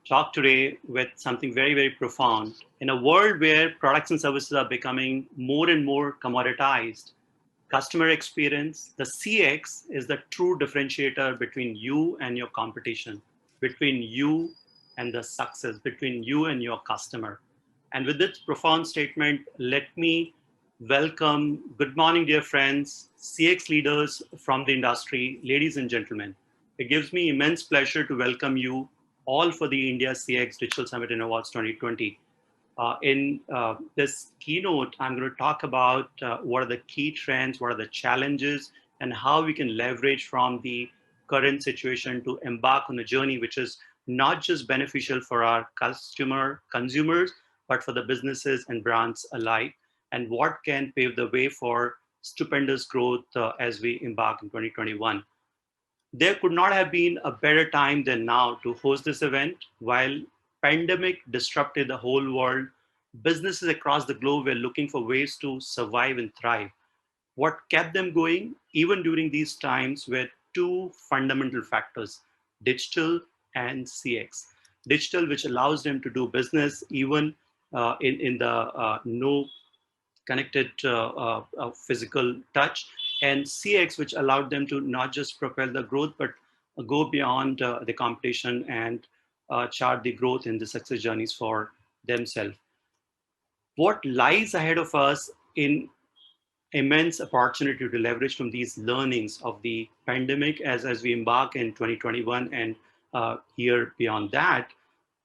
talk today with something very, very profound. In a world where products and services are becoming more and more commoditized, customer experience, the CX is the true differentiator between you and your competition, between you and the success, between you and your customer. And with this profound statement, let me welcome, good morning, dear friends, CX leaders from the industry, ladies and gentlemen. It gives me immense pleasure to welcome you all for the India CX Digital Summit and Awards 2020. In this keynote, I'm going to talk about what are the key trends, what are the challenges, and how we can leverage from the current situation to embark on a journey which is not just beneficial for our consumers, but for the businesses and brands alike, and what can pave the way for stupendous growth as we embark in 2021. There could not have been a better time than now to host this event. While pandemic disrupted the whole world, businesses across the globe were looking for ways to survive and thrive. What kept them going, even during these times, were two fundamental factors: digital and CX. Digital, which allows them to do business even in the no connected physical touch, and CX, which allowed them to not just propel the growth, but go beyond the competition and chart the growth and the success journeys for themselves. What lies ahead of us in immense opportunity to leverage from these learnings of the pandemic as we embark in 2021 and year beyond that,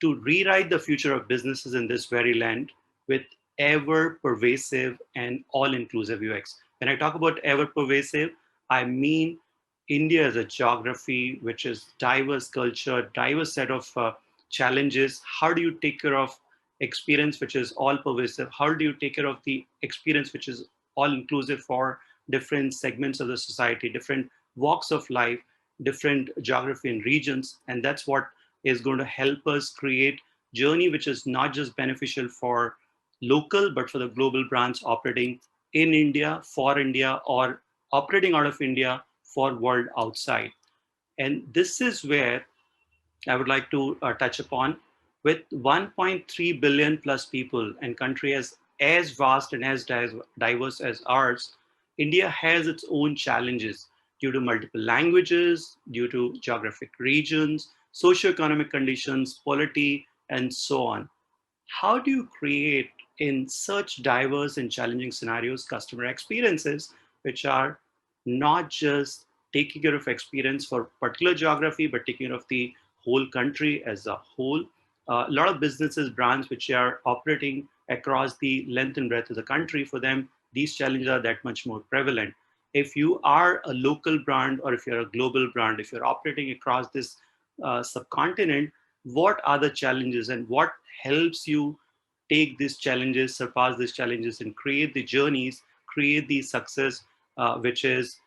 to rewrite the future of businesses in this very land with ever pervasive and all inclusive UX. When I talk about ever pervasive, I mean India as a geography, which is diverse culture, diverse set of challenges. How do you take care of experience which is all pervasive? How do you take care of the experience which is all inclusive for different segments of the society, different walks of life, different geography and regions? And that's what is going to help us create journey which is not just beneficial for local, but for the global brands operating in India, for India, or operating out of India for world outside. And this is where I would like to touch upon. With 1.3 billion plus people and country as vast and as diverse as ours, India has its own challenges due to multiple languages, due to geographic regions, socioeconomic conditions, polity, and so on. How do you create in such diverse and challenging scenarios customer experiences which are not just taking care of experience for particular geography, but taking care of the whole country as a whole? A lot of businesses, brands which are operating across the length and breadth of the country, for them, these challenges are that much more prevalent. If you are a local brand or if you're a global brand, if you're operating across this subcontinent, what are the challenges and what helps you take these challenges, surpass these challenges, and create the journeys, create the success, which is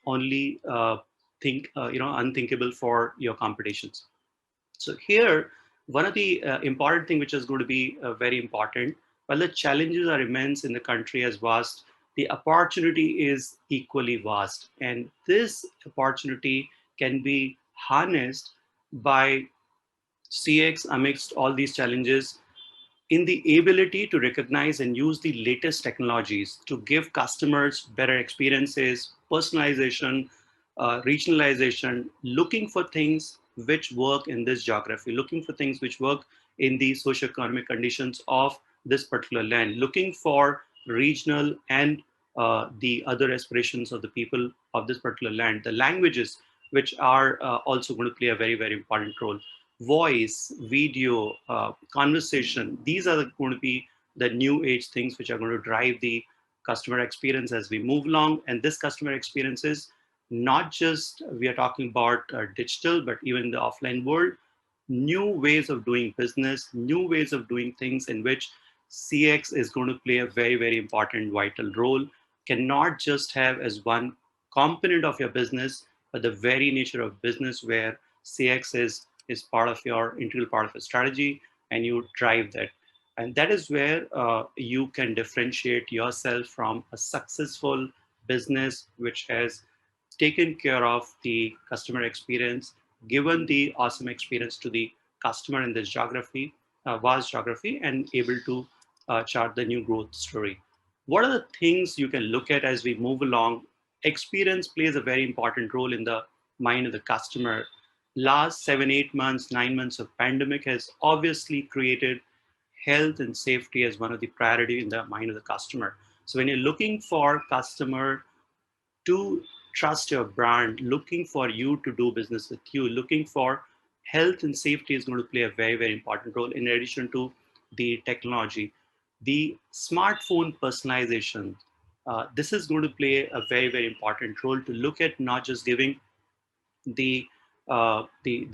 only unthinkable for your competitions. So here, one of the important thing which is going to be very important, while the challenges are immense in the country as vast, the opportunity is equally vast. And this opportunity can be harnessed by CX amidst all these challenges in the ability to recognize and use the latest technologies to give customers better experiences, personalization, regionalization, looking for things which work in this geography, looking for things which work in the socioeconomic conditions of this particular land, looking for regional and the other aspirations of the people of this particular land, the languages which are also going to play a very, very important role. Voice, video, conversation, these are going to be the new age things which are going to drive the customer experience as we move along. And this customer experience is not just we are talking about digital, but even the offline world, new ways of doing business, new ways of doing things in which CX is going to play a very, very important vital role. Cannot just have as one component of your business, but the very nature of business where CX is part of your integral part of a strategy, and you drive that. And that is where you can differentiate yourself from a successful business which has taken care of the customer experience, given the awesome experience to the customer in this geography, vast geography, and able to chart the new growth story. What are the things you can look at as we move along? Experience plays a very important role in the mind of the customer. Last 7, 8 months, 9 months of pandemic has obviously created health and safety as one of the priority in the mind of the customer. So when you're looking for customer to trust your brand, looking for you to do business with you, looking for health and safety is going to play a very, very important role in addition to the technology. The smartphone personalization, this is going to play a very, very important role to look at not just giving the the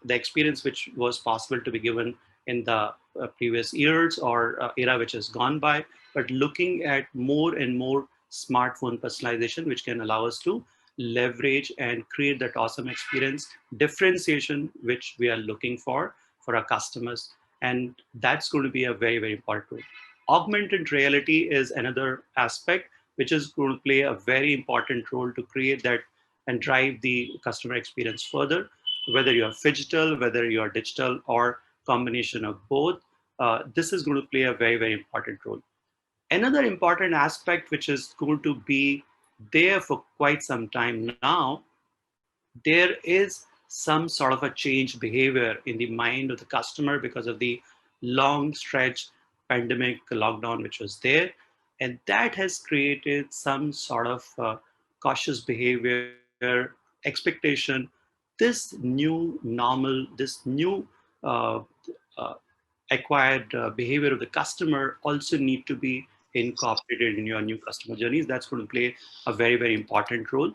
experience which was possible to be given in the previous years or era which has gone by, but looking at more and more smartphone personalization, which can allow us to leverage and create that awesome experience differentiation which we are looking for our customers, and that's going to be a very, very important role. Augmented reality is another aspect which is going to play a very important role to create that and drive the customer experience further, whether you are phygital, whether you are digital, or combination of both. This is going to play a very, very important role. Another important aspect, which is going to be there for quite some time now, there is some sort of a change behavior in the mind of the customer because of the long stretch pandemic lockdown which was there, and that has created some sort of cautious behavior, expectation. This new normal, this new uh, uh, acquired behavior of the customer also need to be incorporated in your new customer journeys. That's going to play a very, very important role.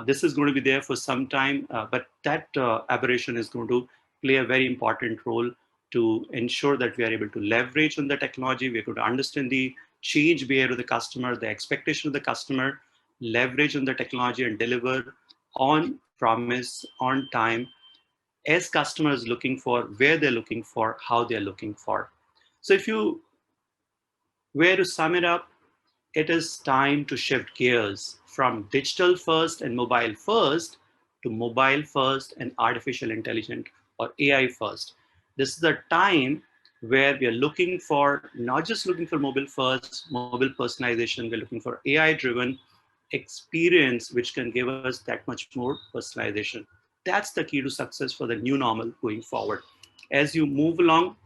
This is going to be there for some time, but that aberration is going to play a very important role to ensure that we are able to leverage on the technology. We're going to understand the change behavior of the customer, the expectation of the customer, leverage on the technology, and deliver on promise, on time, as customers looking for, where they're looking for, how they're looking for. So if you were to sum it up, it is time to shift gears from digital first and mobile first to mobile first and artificial intelligence or AI first. This is the time where we are looking for, not just looking for mobile first, mobile personalization, we're looking for AI driven experience which can give us that much more personalization. That's the key to success for the new normal going forward. As you move along,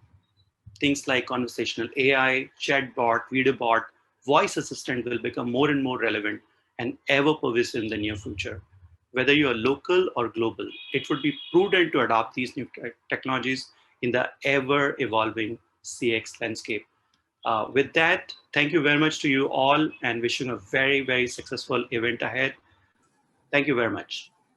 things like conversational AI, chatbot, video bot, voice assistant will become more and more relevant and ever pervasive in the near future. Whether you are local or global, it would be prudent to adopt these new technologies in the ever evolving CX landscape. With that, thank you very much to you all and wishing a very, very successful event ahead. Thank you very much.